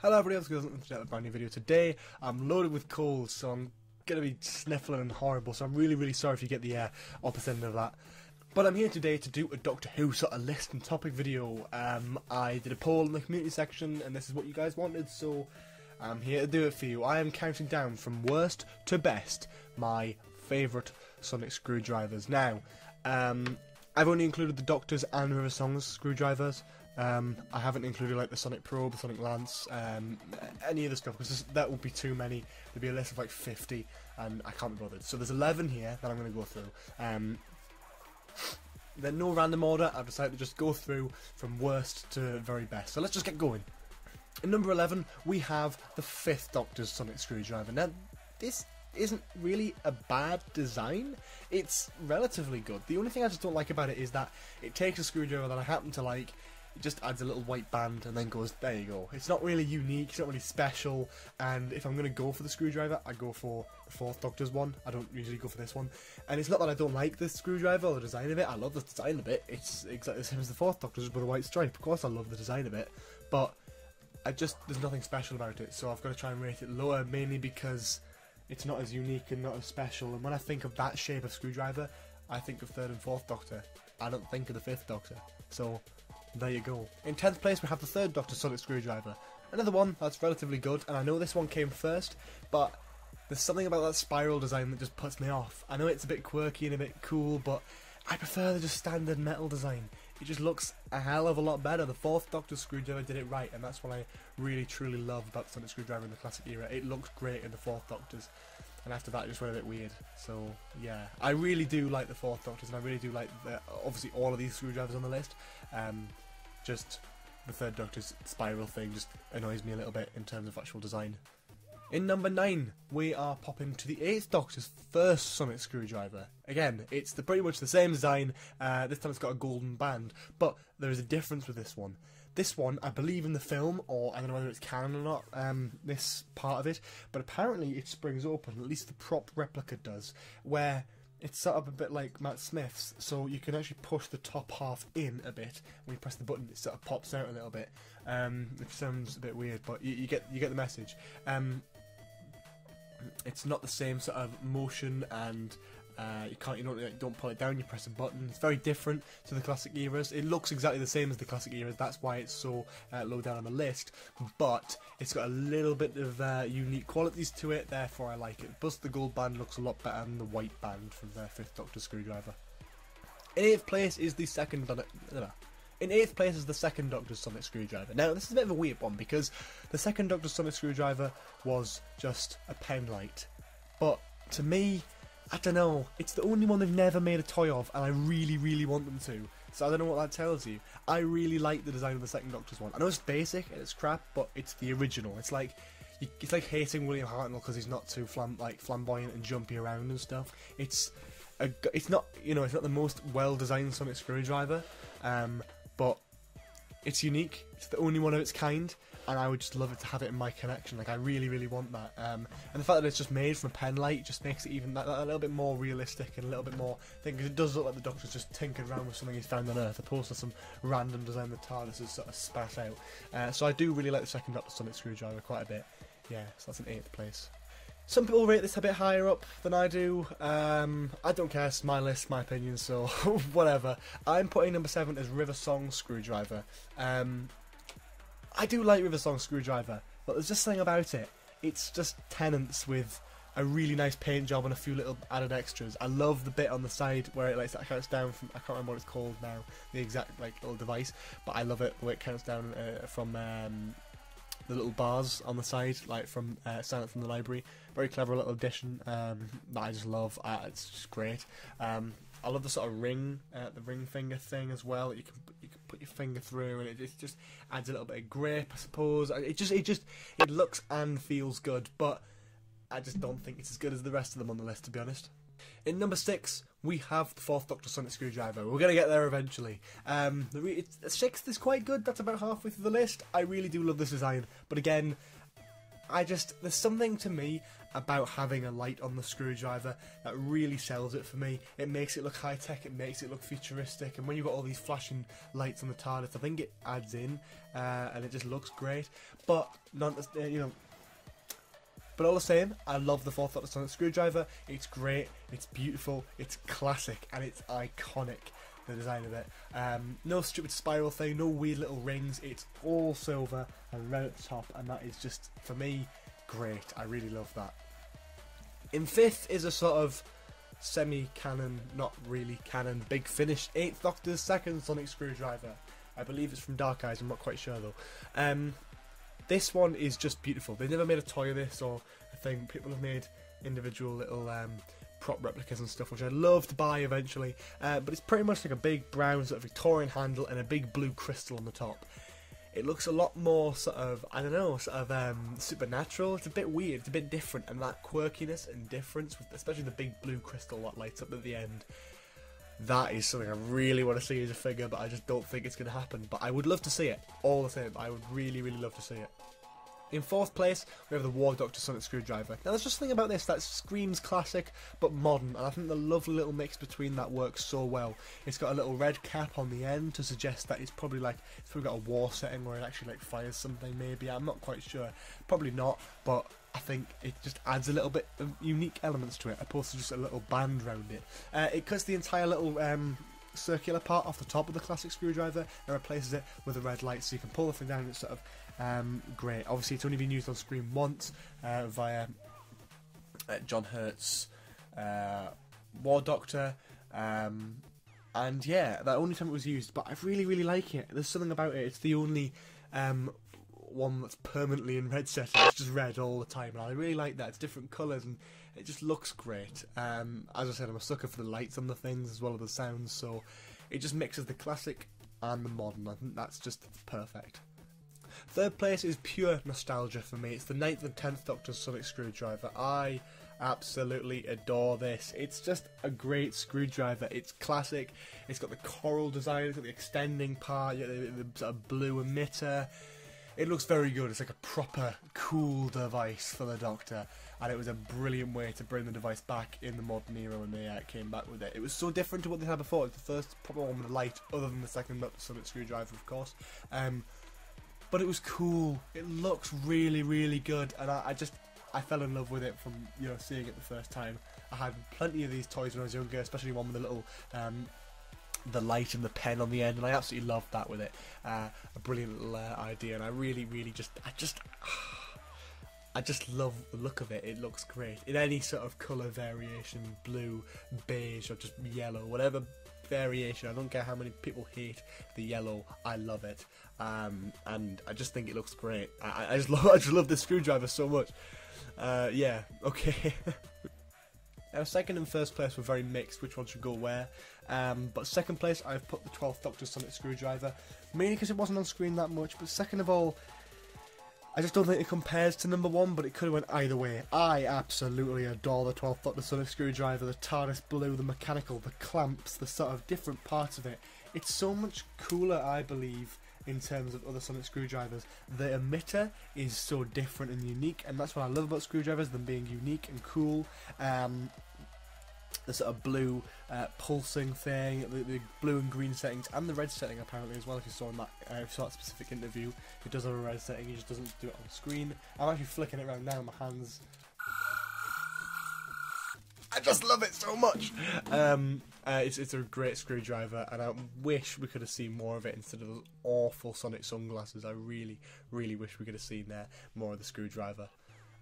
Hello everybody else, welcome to a brand new video. Today I'm loaded with colds, so I'm going to be sniffling and horrible, so I'm really sorry if you get the opposite end of that. But I'm here today to do a Doctor Who sort of list and topic video. I did a poll in the community section and this is what you guys wanted, so I'm here to do it for you. I am counting down from worst to best my favourite sonic screwdrivers. Now, I've only included the Doctor's and River Song's screwdrivers. I haven't included like the Sonic Probe, the Sonic Lance, any other stuff, because that would be too many. There'd be a list of like 50 and I can't be bothered. So there's 11 here that I'm going to go through. Then no random order, I've decided to just go through from worst to very best. So let's just get going. In number 11 we have the 5th Doctor's Sonic Screwdriver. Now this isn't really a bad design, it's relatively good. The only thing I just don't like about it is that it takes a screwdriver that I happen to like, it just adds a little white band and then goes, there you go. It's not really unique, it's not really special, and if I'm going to go for the screwdriver, I go for the 4th Doctor's one. I don't usually go for this one. And it's not that I don't like this screwdriver or the design of it, I love the design of it. It's exactly the same as the 4th Doctor's with a white stripe. Of course I love the design of it, but there's nothing special about it, so I've got to try and rate it lower, mainly because it's not as unique and not as special. And when I think of that shape of screwdriver, I think of 3rd and 4th Doctor. I don't think of the 5th Doctor. So there you go. In 10th place we have the 3rd Doctor Sonic Screwdriver. Another one that's relatively good, and I know this one came first, but there's something about that spiral design that just puts me off. I know it's a bit quirky and a bit cool, but I prefer the just standard metal design. It just looks a hell of a lot better. The 4th Doctor screwdriver did it right, and that's what I really truly love about the Sonic Screwdriver in the classic era. It looked great in the 4th Doctors, and after that it just went a bit weird. So yeah, I really do like the 4th Doctors, and I really do like obviously all of these screwdrivers on the list. Just the 3rd Doctor's spiral thing just annoys me a little bit in terms of actual design. In number 9, we are popping to the 8th Doctor's first Sonic Screwdriver. Again, it's pretty much the same design, this time it's got a golden band, but there is a difference with this one. This one, I believe in the film, or I don't know whether it's canon or not, this part of it, but apparently it springs open, at least the prop replica does, where it's set up a bit like Matt Smith's, so you can actually push the top half in a bit. When you press the button, it sort of pops out a little bit, which sounds a bit weird, but you get the message. It's not the same sort of motion, and you don't pull it down. You press a button. It's very different to the classic eras. It looks exactly the same as the classic eras. That's why it's so low down on the list. But it's got a little bit of unique qualities to it. Therefore, I like it. Plus, the gold band looks a lot better than the white band from the 5th Doctor screwdriver. In 8th place is the 2nd Doctor's Sonic Screwdriver. Now, this is a bit of a weird one because the 2nd Doctor's Sonic Screwdriver was just a pen light. But to me, I don't know, it's the only one they've never made a toy of, and I really want them to. So I don't know what that tells you. I really like the design of the 2nd Doctor's one. I know it's basic and it's crap, but it's the original. It's like hating William Hartnell because he's not too flamboyant and jumpy around and stuff. It's not the most well-designed Sonic Screwdriver, but it's unique. It's the only one of its kind, and I would just love it to have it in my collection. Like, I really want that. And the fact that it's just made from a pen light just makes it even a little bit more realistic and a little bit more because it does look like the Doctor's just tinkered around with something he's found on Earth, opposed to some random design the TARDIS has sort of spat out. So I do really like the 2nd Doctor Sonic Screwdriver quite a bit. Yeah, so that's in 8th place. Some people rate this a bit higher up than I do. I don't care, it's my list, my opinion, so whatever. I'm putting number 7 as River Song Screwdriver. I do like River Song Screwdriver, but there's just something about it. It's just Tennant's with a really nice paint job and a few little added extras. I love the bit on the side where it counts down from, I can't remember what it's called now, the exact little device, but I love it the way it counts down from the little bars on the side, like from Silent from the Library. Very clever little addition that I just love. It's just great. I love the sort of ring finger thing as well. You can put your finger through, and it just adds a little bit of grip, I suppose. It looks and feels good, but I just don't think it's as good as the rest of them on the list, to be honest. In number 6, we have the 4th Doctor Sonic Screwdriver. We're going to get there eventually. The 6th is quite good. That's about halfway through the list. I really do love this design, but again, there's something to me about having a light on the screwdriver that really sells it for me. It makes it look high-tech, it makes it look futuristic, and when you've got all these flashing lights on the TARDIS, I think it adds in, and it just looks great. But, but all the same, I love the fourth Doctor Sonic screwdriver. It's great, it's beautiful, it's classic, and it's iconic, the design of it. No stupid spiral thing, no weird little rings, it's all silver and red at the top, and that is just, for me, great. I really love that. In fifth is a sort of semi-canon, not really canon, Big Finish 8th Doctor's second sonic screwdriver. I believe it's from Dark Eyes, I'm not quite sure though. This one is just beautiful. They never made a toy of this or a thing. People have made individual little prop replicas and stuff, which I'd love to buy eventually. But it's pretty much like a big brown sort of Victorian handle and a big blue crystal on the top. It looks a lot more sort of, I don't know, sort of supernatural. It's a bit weird, it's a bit different, and that quirkiness and difference, with especially the big blue crystal that lights up at the end, that is something I really want to see as a figure, but I just don't think it's going to happen. But I would love to see it, all the same. I would really, really love to see it. In fourth place, we have the War Doctor Sonic Screwdriver. Now, there's just something about this that screams classic, but modern, and I think the lovely little mix between that works so well. It's got a little red cap on the end to suggest that it's probably got a war setting where it actually like fires something, maybe. I'm not quite sure. Probably not, but I think it just adds a little bit of unique elements to it, opposed to just a little band round it. It cuts the entire little circular part off the top of the classic screwdriver and replaces it with a red light, so you can pull the thing down and it's sort of great. Obviously it's only been used on screen once via John Hurt's War Doctor, and yeah, the only time it was used, but I really, really like it. There's something about it. It's the only one that's permanently in red setting. It's just red all the time, and I really like that. It's different colours and it just looks great. As I said, I'm a sucker for the lights on the things as well as the sounds, so it just mixes the classic and the modern. I think that's just perfect. Third place is pure nostalgia for me. It's the 9th and 10th Doctor's Sonic Screwdriver. I absolutely adore this. It's just a great screwdriver. It's classic. It's got the coral design, it's got the extending part, the sort of blue emitter. It looks very good. It's like a proper cool device for the Doctor, and it was a brilliant way to bring the device back in the modern era when they came back with it. It was so different to what they had before. It's the first proper one with a light, other than the second Doctor Sonic Screwdriver, of course. But it was cool. It looks really, really good, and I fell in love with it from seeing it the first time. I had plenty of these toys when I was younger, especially one with the little the light and the pen on the end, and I absolutely loved that with it. A brilliant little idea, and I really, really I just love the look of it. It looks great in any sort of colour variation, blue, beige, or just yellow, whatever variation. I don't care how many people hate the yellow. I love it, and I just think it looks great. I just love this screwdriver so much. Yeah, okay. Now, second and first place were very mixed, which one should go where. But second place, I've put the 12th Doctor's Sonic Screwdriver, mainly because it wasn't on screen that much. But second of all, I just don't think it compares to number one, but it could have went either way. I absolutely adore the 12th Doctor Sonic Screwdriver, the TARDIS blue, the mechanical, the clamps, the sort of different parts of it. It's so much cooler, I believe, in terms of other sonic screwdrivers. The emitter is so different and unique, and that's what I love about screwdrivers, them being unique and cool. The sort of blue pulsing thing, the blue and green settings, and the red setting apparently as well. If you saw in that, specific interview, it does have a red setting. He just doesn't do it on screen. I'm actually flicking it around now. My hands. I just love it so much. It's a great screwdriver, and I wish we could have seen more of it instead of those awful sonic sunglasses. I really, really wish we could have seen more of the screwdriver,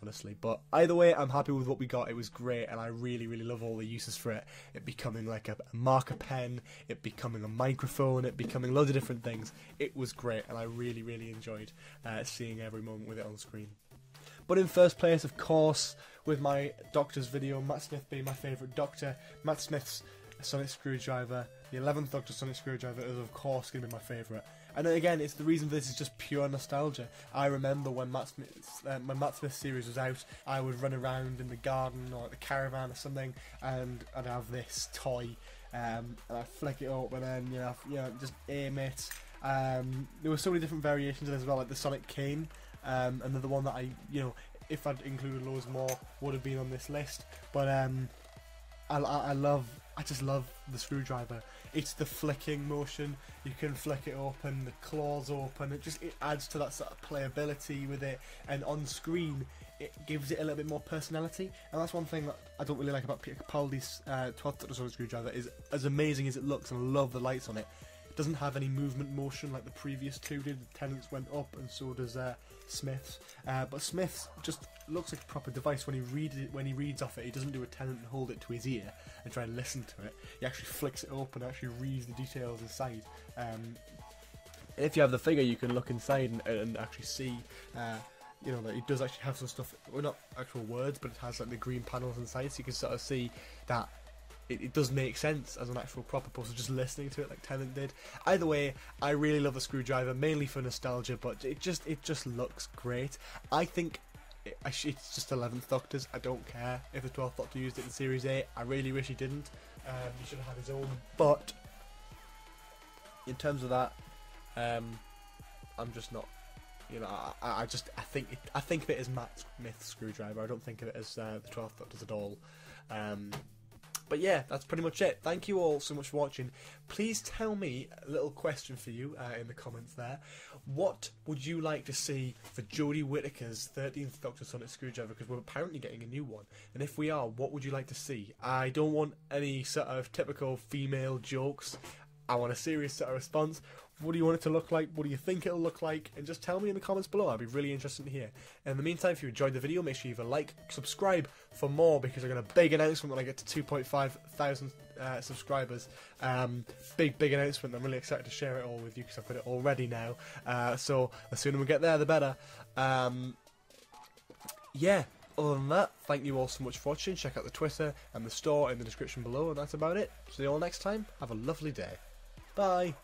honestly. But either way, I'm happy with what we got. It was great, and I really, really love all the uses for it. It becoming like a marker pen, it becoming a microphone, it becoming loads of different things. It was great, and I really, really enjoyed seeing every moment with it on screen. But in first place, of course, with my Doctor's video, Matt Smith being my favourite Doctor, Matt Smith's Sonic Screwdriver, the 11th Doctor Sonic Screwdriver is of course going to be my favourite. And again, it's the reason for this is just pure nostalgia. I remember when Matt Smith's series was out, I would run around in the garden or at the caravan or something, and I'd have this toy, and I'd flick it up and then just aim it. There were so many different variations of this as well, like the Sonic Cane. Another one that if I'd included loads more, would have been on this list. But I just love the screwdriver. It's the flicking motion. You can flick it open, the claws open. It adds to that sort of playability with it. And on screen, it gives it a little bit more personality. And that's one thing that I don't really like about Peter Capaldi's 12th Doctor Solid Screwdriver. Is as amazing as it looks, and I love the lights on it, it doesn't have any movement motion like the previous two did. The Tennant's went up, and so does Smith's. But Smith's just looks like a proper device. When he reads off it, he doesn't do a Tennant and hold it to his ear and try and listen to it. He actually flicks it open and actually reads the details inside. If you have the figure, you can look inside and actually see, you know, that it does actually have some stuff. Well, not actual words, but it has like the green panels inside, so you can sort of see that it does make sense as an actual proper poster, just listening to it like Tennant did. Either way, I really love the screwdriver, mainly for nostalgia, but it just looks great. I think it's just 11th Doctor's. I don't care if the 12th Doctor used it in Series 8. I really wish he didn't. He should have had his own. But in terms of that, I'm just not. You know, I think of it as Matt Smith's screwdriver. I don't think of it as the 12th Doctor's at all. But yeah, that's pretty much it. Thank you all so much for watching. Please tell me a little question for you in the comments there. What would you like to see for Jodie Whittaker's 13th Doctor Sonic Screwdriver? Because we're apparently getting a new one. And if we are, what would you like to see? I don't want any sort of typical female jokes. I want a serious sort of response. What do you want it to look like? What do you think it'll look like? And just tell me in the comments below. I'd be really interested to hear. In the meantime, if you enjoyed the video, make sure you leave a like, subscribe for more, because I've got a big announcement when I get to 2.5 thousand subscribers. Big announcement. I'm really excited to share it all with you because I've got it all ready now. So the sooner we get there, the better. Yeah. Other than that, thank you all so much for watching. Check out the Twitter and the store in the description below, and that's about it. See you all next time. Have a lovely day. Bye.